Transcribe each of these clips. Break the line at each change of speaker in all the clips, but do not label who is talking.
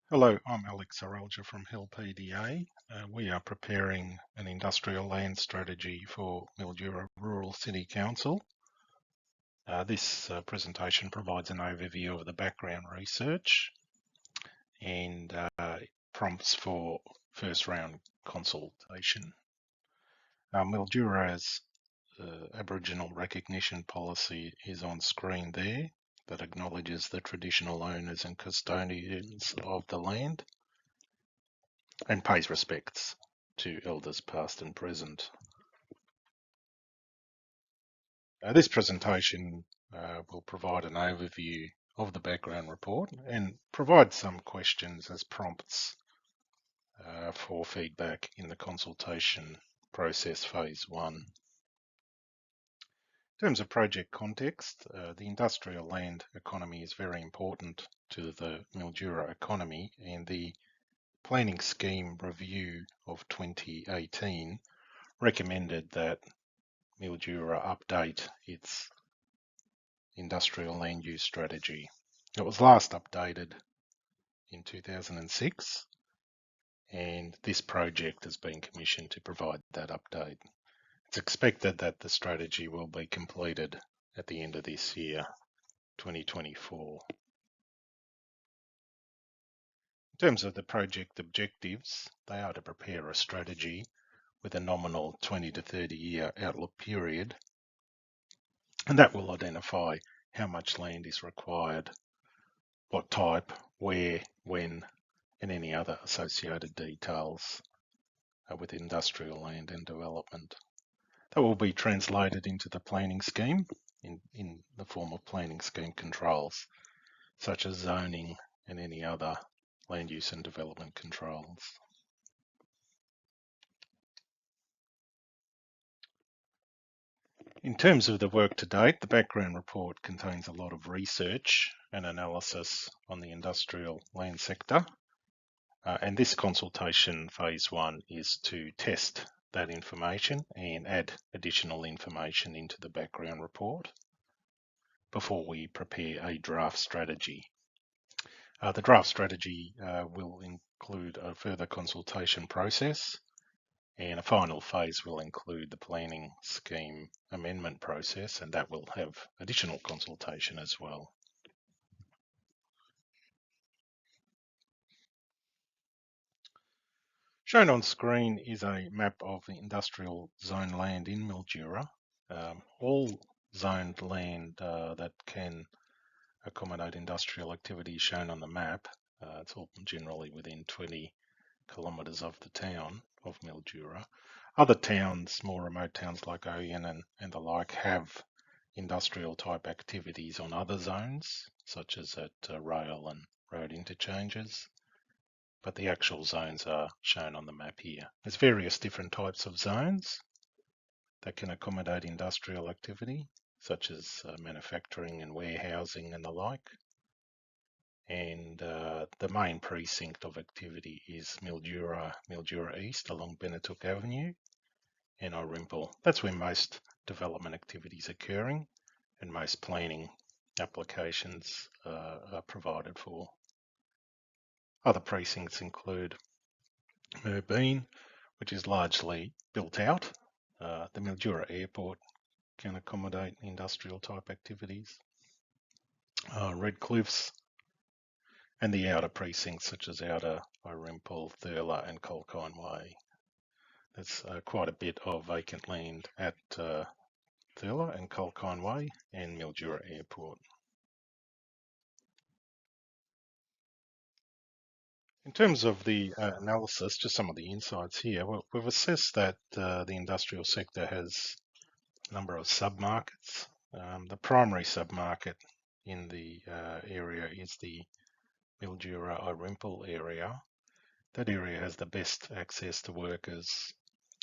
Hello, I'm Alex Aralja from Hill PDA. We are preparing an industrial land strategy for Mildura Rural City Council. This presentation provides an overview of the background research and prompts for first round consultation. Mildura's Aboriginal recognition policy is on screen there that acknowledges the traditional owners and custodians of the land and pays respects to elders past and present. This presentation will provide an overview of the background report and provide some questions as prompts for feedback in the consultation process phase 1. In terms of project context, the industrial land economy is very important to the Mildura economy, and the Planning Scheme Review of 2018 recommended that Mildura update its industrial land use strategy. It was last updated in 2006, and this project has been commissioned to provide that update. It's expected that the strategy will be completed at the end of this year, 2024. In terms of the project objectives, they are to prepare a strategy with a nominal 20 to 30 year outlook period, and that will identify how much land is required, what type, where, when, and any other associated details with industrial land and development. That will be translated into the planning scheme in the form of planning scheme controls, such as zoning and any other land use and development controls. In terms of the work to date, the background report contains a lot of research and analysis on the industrial land sector. And this consultation phase 1 is to test that information and add additional information into the background report before we prepare a draft strategy. The draft strategy will include a further consultation process, and a final phase will include the planning scheme amendment process, and that will have additional consultation as well. Shown on screen is a map of the industrial zone land in Mildura. All zoned land that can accommodate industrial activity shown on the map. It's all generally within 20 kilometres of the town of Mildura. Other towns, more remote towns like Oyen and the like, have industrial type activities on other zones, such as at rail and road interchanges, but the actual zones are shown on the map here. There's various different types of zones that can accommodate industrial activity, such as manufacturing and warehousing and the like. And the main precinct of activity is Mildura East along Benetook Avenue and Orimple. That's where most development activities are occurring and most planning applications are provided for. Other precincts include Merbeen, which is largely built out. The Mildura Airport can accommodate industrial type activities. Red Cliffs, and the outer precincts such as Outer Orimple, Thurla and Colquhoun Way. There's quite a bit of vacant land at Thurla and Colquhoun Way and Mildura Airport. In terms of the analysis, just some of the insights here, well, we've assessed that the industrial sector has a number of submarkets. The primary submarket in the area is the Mildura Orimple area. That area has the best access to workers,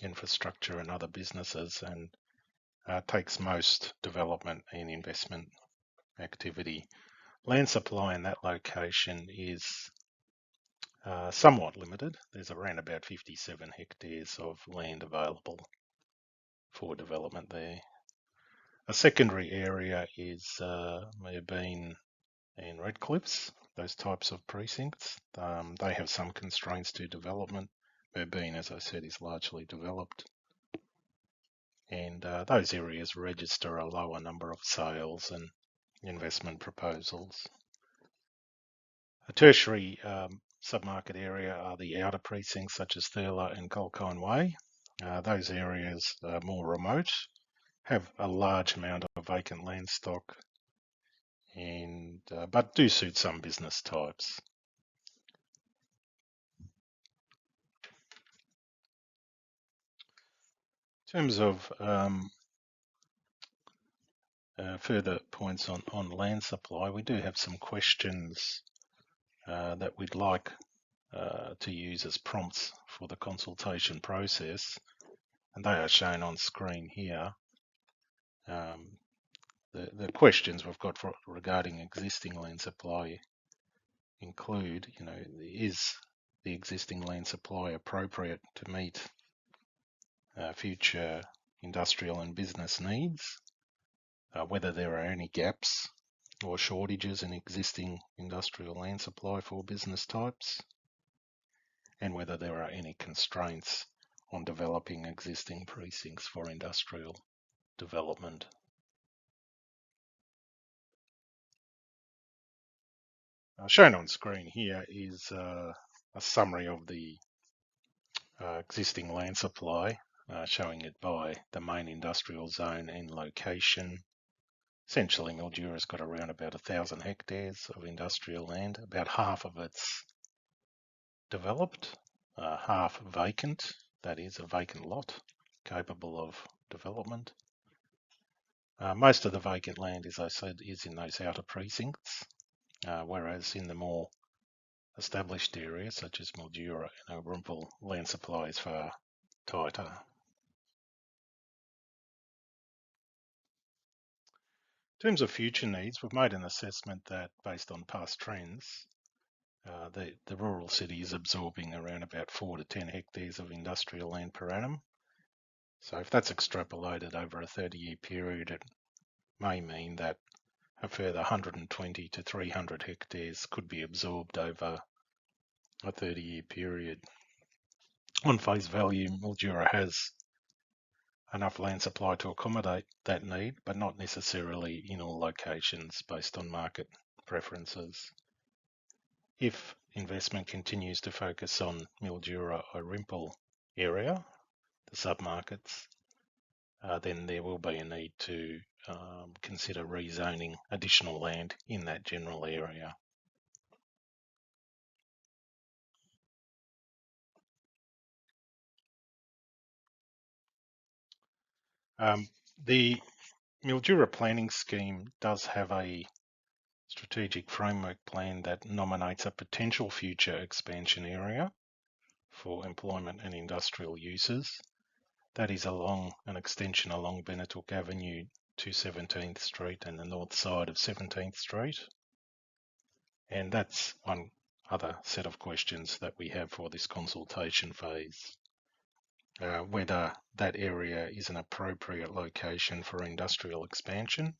infrastructure and other businesses, and takes most development and investment activity. Land supply in that location is somewhat limited. There's around about 57 hectares of land available for development there. A secondary area is Merbeen and Red Cliffs. those types of precincts. They have some constraints to development. Berbean, as I said, is largely developed. And those areas register a lower number of sales and investment proposals. A tertiary submarket area are the outer precincts such as Thurlow and Colquhoun Way. Those areas are more remote, have a large amount of vacant land stock, and but do suit some business types. In terms of further points on land supply, we do have some questions that we'd like to use as prompts for the consultation process, and they are shown on screen here. The questions we've got regarding existing land supply include, is the existing land supply appropriate to meet future industrial and business needs, whether there are any gaps or shortages in existing industrial land supply for business types, and whether there are any constraints on developing existing precincts for industrial development. Shown on screen here is a summary of the existing land supply, showing it by the main industrial zone and location. Essentially, Mildura's got around about 1,000 hectares of industrial land. About half of it's developed, half vacant, that is a vacant lot capable of development. Most of the vacant land, as I said, is in those outer precincts, whereas in the more established areas such as Mildura and Ourimbul, land supply is far tighter. In terms of future needs, we've made an assessment that based on past trends, the rural city is absorbing around about 4 to 10 hectares of industrial land per annum. So if that's extrapolated over a 30-year period, it may mean that a further 120 to 300 hectares could be absorbed over a 30-year period. On face value, Mildura has enough land supply to accommodate that need, but not necessarily in all locations based on market preferences. If investment continues to focus on Mildura or Ourimbul area, the submarkets, then there will be a need to consider rezoning additional land in that general area. The Mildura planning scheme does have a strategic framework plan that nominates a potential future expansion area for employment and industrial uses. That is along an extension along Benetook Avenue to 17th Street and the north side of 17th Street. And that's one other set of questions that we have for this consultation phase. Whether that area is an appropriate location for industrial expansion,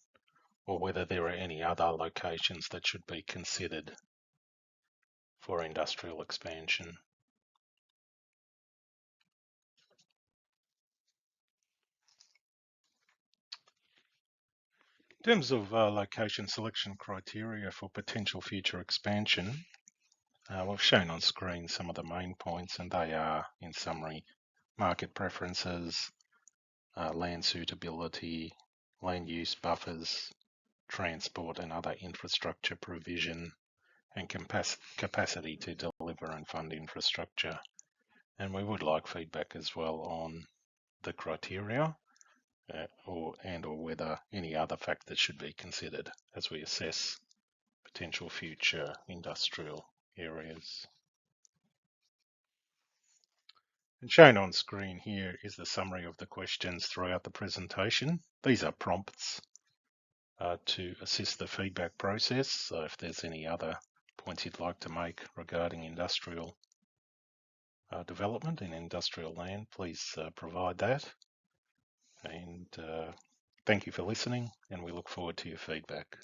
or whether there are any other locations that should be considered for industrial expansion. In terms of location selection criteria for potential future expansion, we've shown on screen some of the main points, and they are, in summary, market preferences, land suitability, land use buffers, transport and other infrastructure provision, and capacity to deliver and fund infrastructure. And we would like feedback as well on the criteria or whether any other factors should be considered as we assess potential future industrial areas. And shown on screen here is the summary of the questions throughout the presentation. These are prompts to assist the feedback process. So if there's any other points you'd like to make regarding industrial development in industrial land, please provide that. And thank you for listening, and we look forward to your feedback.